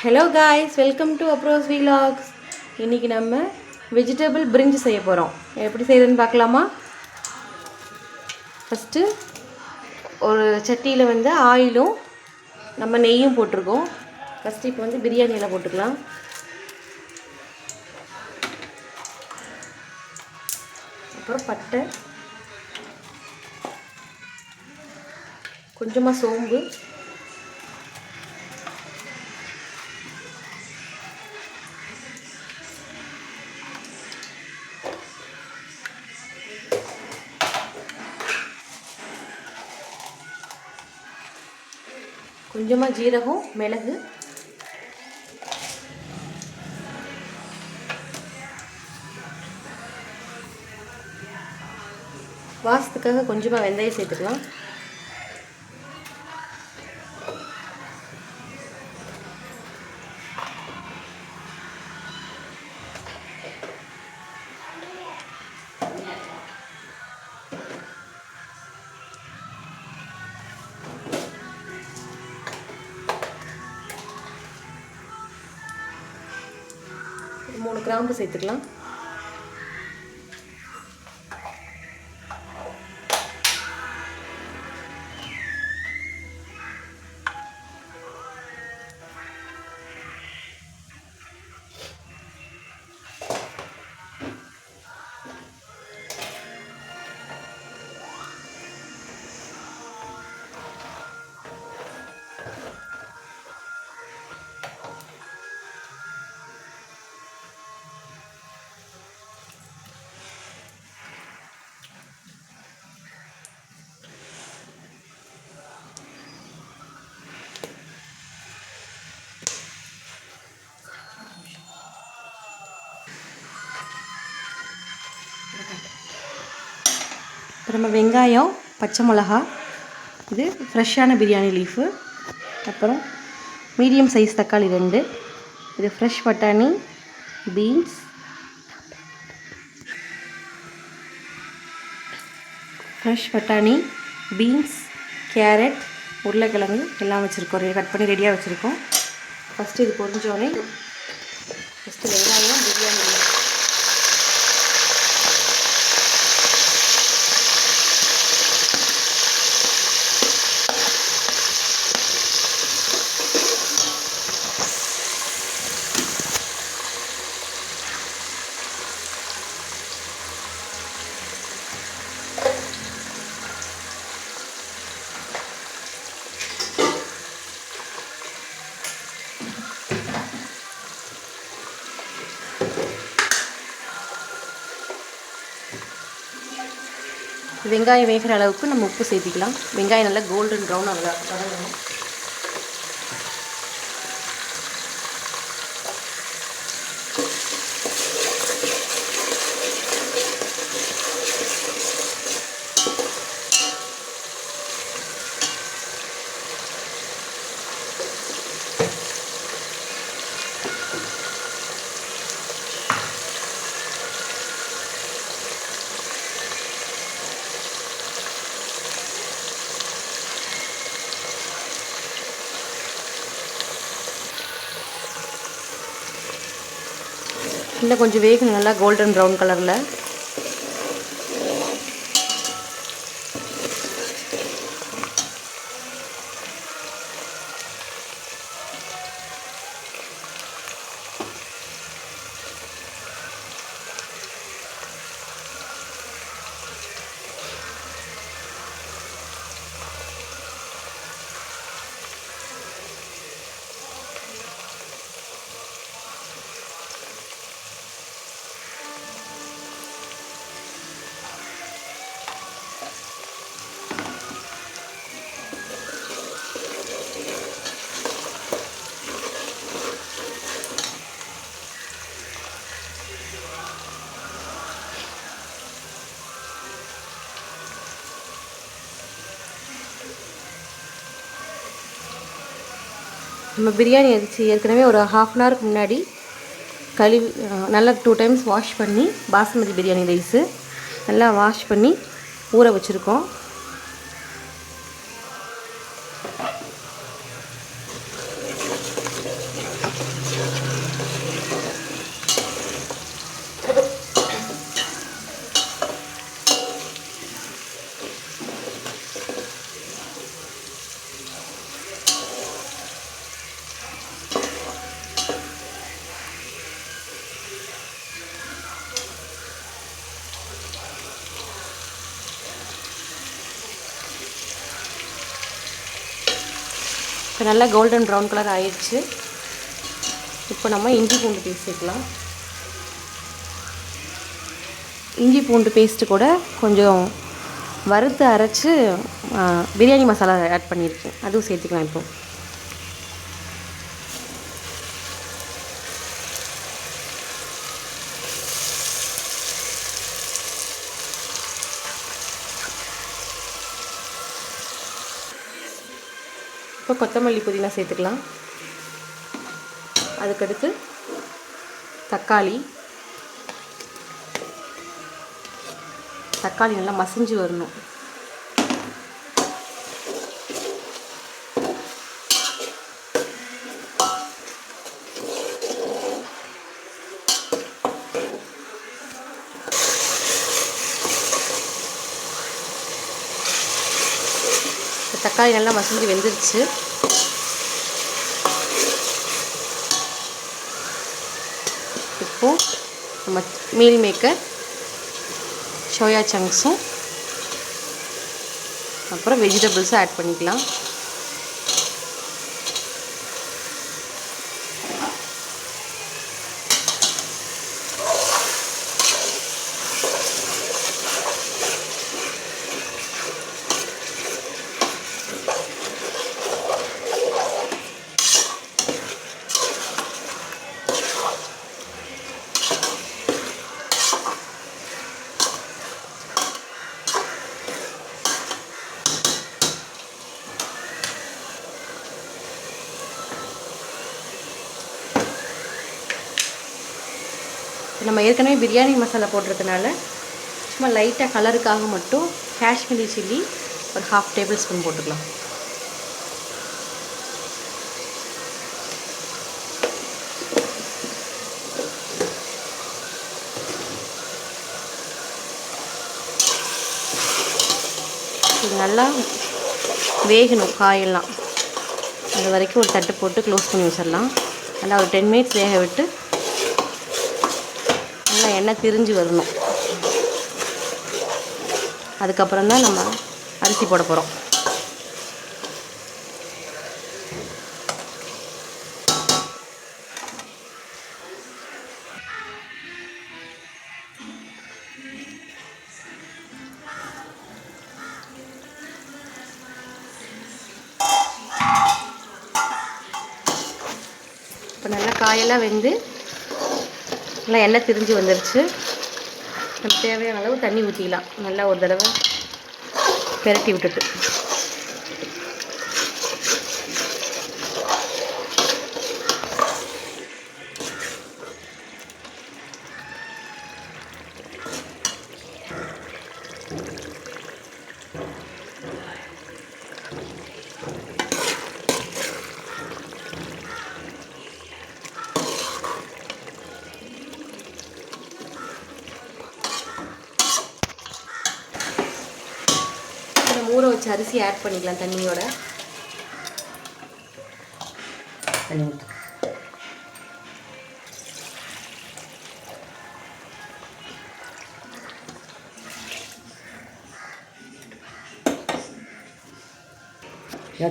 Hello guys, welcome to Abroz vlogs. இன்றைக்கி நம்ம vegetable பிரிஞ்சி செய்ய போகிறோம். எப்படி செய்யுதுன்னு பார்க்கலாமா? ஃபஸ்ட்டு ஒரு சட்டியில் ஆயிலும் நம்ம நெய்யும் போட்டிருக்கோம். ஃபஸ்ட்டு இப்போ பிரியாணியில் போட்டுக்கலாம். அப்புறம் பட்டை, கொஞ்சமாக சோம்பு, கொஞ்சமாக ஜீரகம், மிளகு, வாசத்துக்காக கொஞ்சமாக வெந்தயம் சேர்த்துக்கலாம். மூணு கிராம்பு சேர்த்துக்கலாம். அப்புறமா வெங்காயம், பச்சை மிளகா, இது ஃப்ரெஷ்ஷான பிரியாணி லீஃபு. அப்புறம் மீடியம் சைஸ் தக்காளி 2, இது ஃப்ரெஷ் பட்டாணி, பீன்ஸ், கேரட், உருளைக்கிழங்கு எல்லாம் வச்சுருக்கோம். கட் பண்ணி ரெடியாக வச்சுருக்கோம். ஃபஸ்ட்டு இது பொரிஞ்சோடனே ஃபஸ்ட்டு வெங்காயம், பிரியாணி வெங்காயம் வேகிற அளவுக்கு நம்ம உப்பு சேர்த்திக்கலாம். வெங்காயம் நல்லா கோல்டன் ப்ரௌன் வதங்கணும். இன்னும் கொஞ்சம் வேகணும், நல்லா கோல்டன் ப்ரௌன் கலரில். நம்ம பிரியாணி அரிசி ஏற்கனவே ஒரு ½ அன் ஹவருக்கு முன்னாடி கழுவி நல்லா 2 டைம்ஸ் வாஷ் பண்ணி, பாஸ்மதி பிரியாணி ரைஸு நல்லா வாஷ் பண்ணி ஊற வச்சுருக்கோம். இப்போ நல்லா கோல்டன் ப்ரௌன் கலர் ஆயிடுச்சு. இப்போ நம்ம இஞ்சி பூண்டு பேஸ்ட் சேர்க்கலாம். இஞ்சி பூண்டு பேஸ்ட்டு கூட கொஞ்சம் வறுத்து அரைச்சி பிரியாணி மசாலா ஆட் பண்ணியிருக்கேன், அதுவும் சேர்த்துக்கலாம். இப்போ கொத்தமல்லி புதினா சேர்த்துக்கலாம். அதுக்கடுத்து தக்காளி நல்லா மசிஞ்சு வரணும். தக்காளி நல்லா மசிஞ்சு வெந்துருச்சு. இப்போது நம்ம மீல் மேக்கர், சோயா சங்க்ஸும் அப்புறம் வெஜிடபிள்ஸும் ஆட் பண்ணிக்கலாம். நம்ம ஏற்கனவே பிரியாணி மசாலா போடுறதுனால சும்மா லைட்டாக கலருக்காக மட்டும் காஷ்மீரி சில்லி ஒரு 1/2 டேபிள் ஸ்பூன் போட்டுக்கலாம். இது நல்லா வேகணும் காயெல்லாம், அது வரைக்கும் ஒரு தட்டு போட்டு க்ளோஸ் பண்ணி வச்சிடலாம். நல்லா ஒரு 10 மினிட்ஸ் வேக விட்டு நல்லா எண்ணெய் திரிஞ்சு வரணும். அதுக்கப்புறம் தான் நம்ம அரிசி போட போகிறோம். இப்போ நல்லா காயெல்லாம் வெந்து நல்லா எண்ணெய் திரிஞ்சு வந்துருச்சு. நம்ம தேவையான அளவு தண்ணி ஊற்றிக்கலாம். நல்லா ஒரு தடவை பெரட்டி விட்டுட்டு ஊற வச்ச அரிசி ஆட் பண்ணிக்கலாம். தண்ணியோட தண்ணி ஊற்று.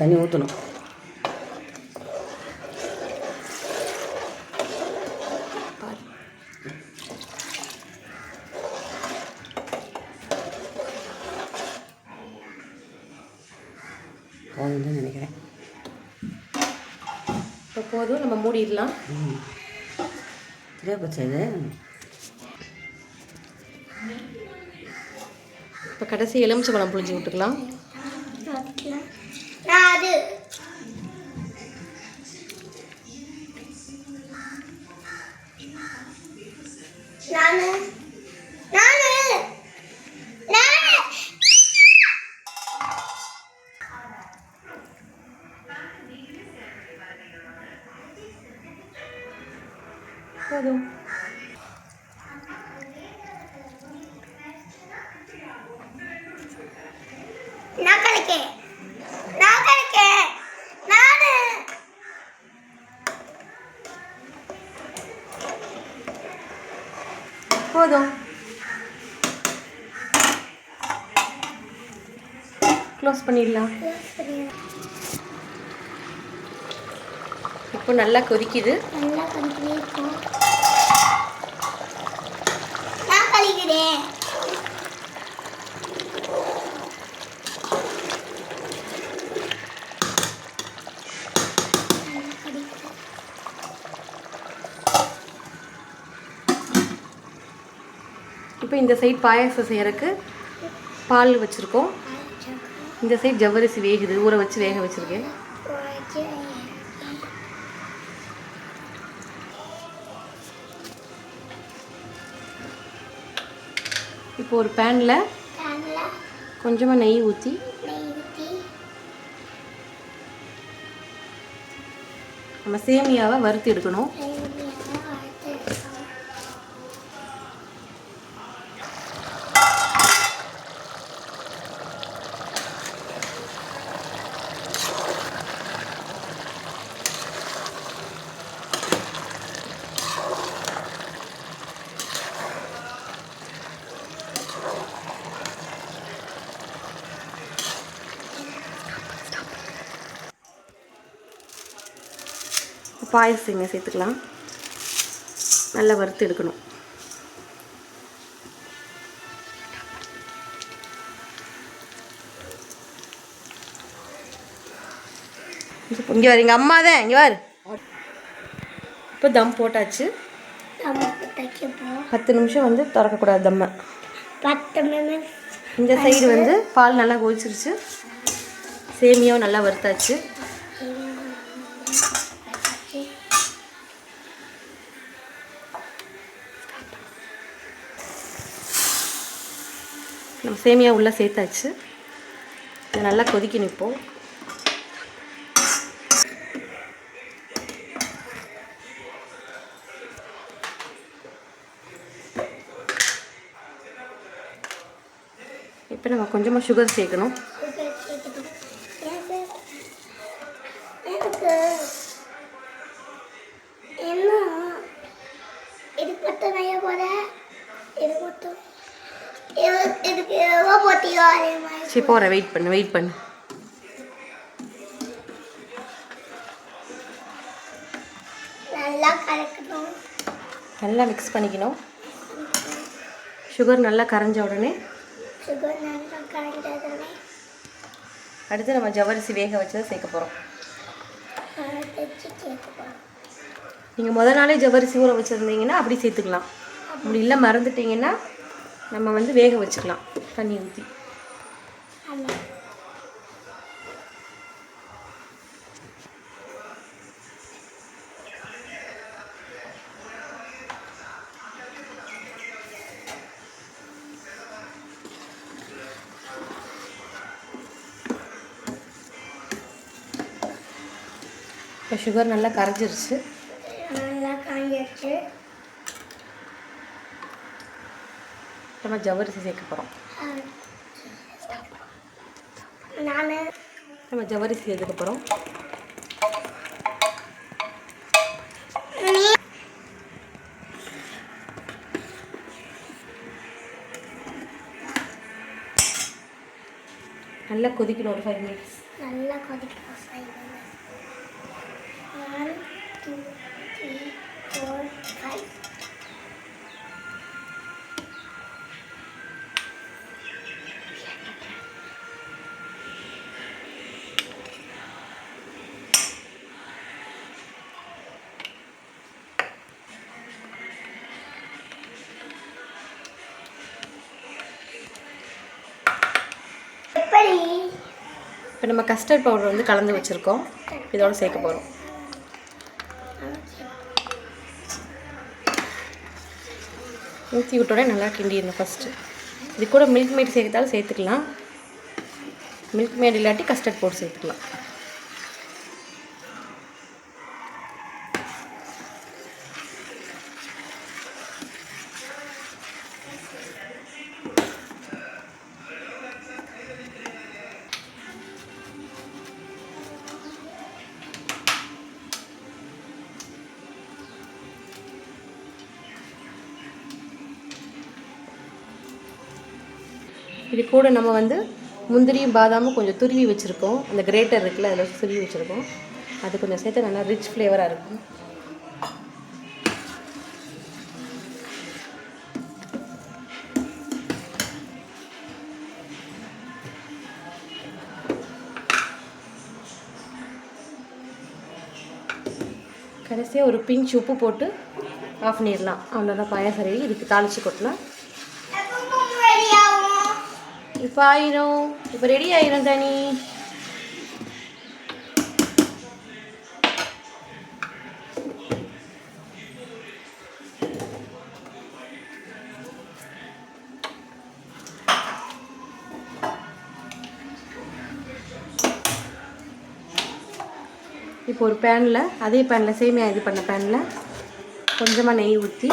தண்ணி ஊற்றணும். போதும்னு நினைக்கிறேன். இப்போ போதும், நம்ம மூடிடலாம். இப்போ கடைசி எலுமிச்சை பழம் புளிஞ்சு விட்டுக்கலாம். போதும். போதும், க்ளோஸ் பண்ணிடலாம். இப்போ நல்லா கொதிக்குது. நல்லா கொதிக்குது. இப்போ நான் கழிக்கிறேன். இப்போ இந்த சைட் பாயாசம் செய்யறதுக்கு பால் வச்சுருக்கோம். இந்த சைட் ஜவ்வரிசி வேகுது, ஊற வச்சு வேக வச்சுருக்கேன். இப்போ ஒரு பேனில் கொஞ்சமாக நெய் ஊற்றி நம்ம சேமியாவை வறுத்து எடுக்கணும். பாயசங்க சேர்த்துக்கலாம். நல்லா வறுத்து எடுக்கணும். இங்கே வாரு, எங்கள் அம்மா தான், இங்கே வாரு. இப்போ தம் போட்டாச்சு. 10 நிமிஷம் வந்து திறக்கக்கூடாது தம்மை. 10 நிமிஷம். இந்த சைடு வந்து பால் நல்லா கொதிச்சிருச்சு, சேமியாவும் நல்லா வறுத்தாச்சு. நம்ம சேமியா உள்ளே சேர்த்தாச்சு. இது நல்லா கொதிக்கணும். இப்போது இப்போ நம்ம கொஞ்சமாக சுகர் சேர்க்கணும். சரி போகிறேன், வெயிட் பண்ணு. நல்லா மிக்ஸ் பண்ணிக்கணும். சுகர் நல்லா கரைஞ்ச உடனே அடுத்து நம்ம ஜவ்வரிசி வேக வச்சு சேர்க்க போகிறோம். நீங்கள் முதல் நாளே ஜவ்வரிசி ஊற வச்சுருந்தீங்கன்னா அப்படி சேர்த்துக்கலாம். அப்படி இல்லை மறந்துட்டிங்கன்னா நம்ம வந்து வேக வச்சுக்கலாம் தண்ணி ஊற்றி. இப்போ சுகர் நல்லா கரைஞ்சிருச்சு. நம்ம ஜவ்வரிசி சேர்க்க போகிறோம். நம்ம ஜவ்வரிசி சேர்க்க போகிறோம். நல்லா கொதிக்கணும். ஒரு 5 மினிட்ஸ் நல்லா கொதிக்கணும். 1 2 3 4 5. இப்போ நம்ம கஸ்டர்ட் பவுடர் வந்து கலந்து வச்சுருக்கோம், இதோட சேர்க்க போகிறோம். ஊற்றி விட்டோடனே நல்லா கிண்டிடணும் ஃபஸ்ட்டு. இது கூட மில்க் மேட் சேர்த்தாலும் சேர்த்துக்கலாம், மில்க் மேட் இல்லாட்டி கஸ்டர்ட் பவுடர் சேர்த்துக்கலாம். இது கூட நம்ம வந்து முந்திரியும் பாதாமும் கொஞ்சம் துருவி வச்சுருக்கோம். அந்த கிரேட்டர் இருக்குல்ல, அதில் துருவி வச்சுருக்கோம். அது கொஞ்சம் சேர்த்து நல்லா ரிச் ஃப்ளேவராக இருக்கும். கடைசியாக ஒரு பிஞ்ச் உப்பு போட்டு ஆஃப் பண்ணிடலாம். அவ்வளோதான், பாயாசம் ரெடி. இதுக்கு தாளித்து கொட்டலாம். இப்போ ஆயிரும், இப்போ ரெடி ஆயிரும் தனி. இப்போ ஒரு பேனில், அதே பேனில் சேமியா இது பண்ண பேனில் கொஞ்சமாக நெய் ஊற்றி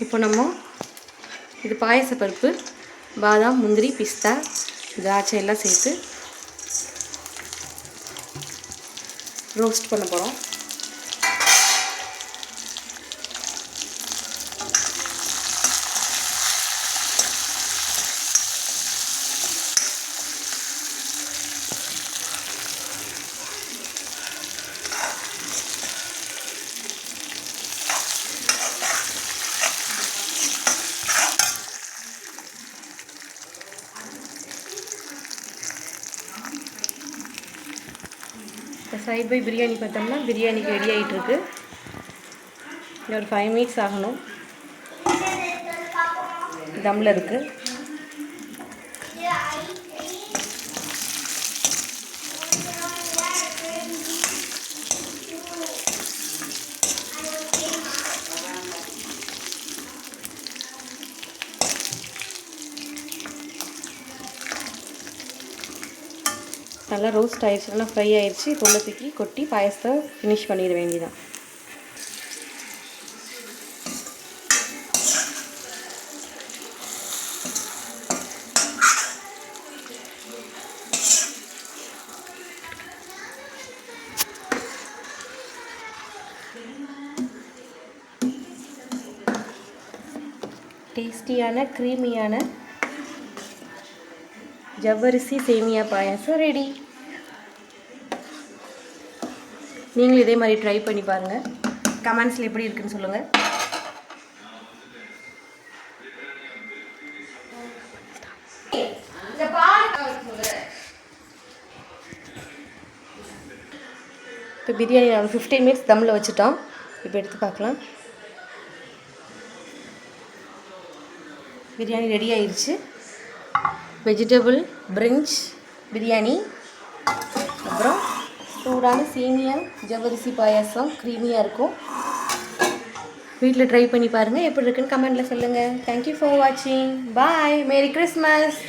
இப்போ நம்ம இது பாயச பருப்பு, பாதாம், முந்திரி, பிஸ்தா, திராட்சை எல்லாம் சேர்த்து ரோஸ்ட் பண்ண போகிறோம். இப்போ சைட் பை பிரியாணி பார்த்தோம்னா பிரியாணிக்கு ரெடி ஆகிட்டுருக்கு. இன்னும் ஒரு 5 மினிட்ஸ் ஆகணும். தம்மில் இருக்குது. நல்லா ரோஸ்ட் ஆயிடுச்சு, நல்லா ஃப்ரை ஆயிடுச்சு. தொல்லை தூக்கி கொட்டி பாயசத்தை ஃபினிஷ் பண்ணிட வேண்டியதான். டேஸ்டியான க்ரீமியான ஜவ்வரிசி சேமியா பாயாசம் ரெடி. நீங்களும் இதே மாதிரி ட்ரை பண்ணி பாருங்கள். கமெண்ட்ஸில் எப்படி இருக்குன்னு சொல்லுங்கள். இப்போ பிரியாணி நான் 15 மினிட்ஸ் தம்மில் வச்சுட்டோம். இப்போ எடுத்து பார்க்கலாம். பிரியாணி ரெடி ஆயிடுச்சு. வெஜிடபிள் பிரிஞ்ச் பிரியாணி, அப்புறம் சூடான சேமியா ஜவ்வரிசி பாயாசம் க்ரீமியாக இருக்கும். வீட்டில் ட்ரை பண்ணி பாருங்கள். எப்படி இருக்குன்னு கமெண்டில் சொல்லுங்கள். தேங்க்யூ ஃபார் வாட்சிங். பாய். Merry Christmas.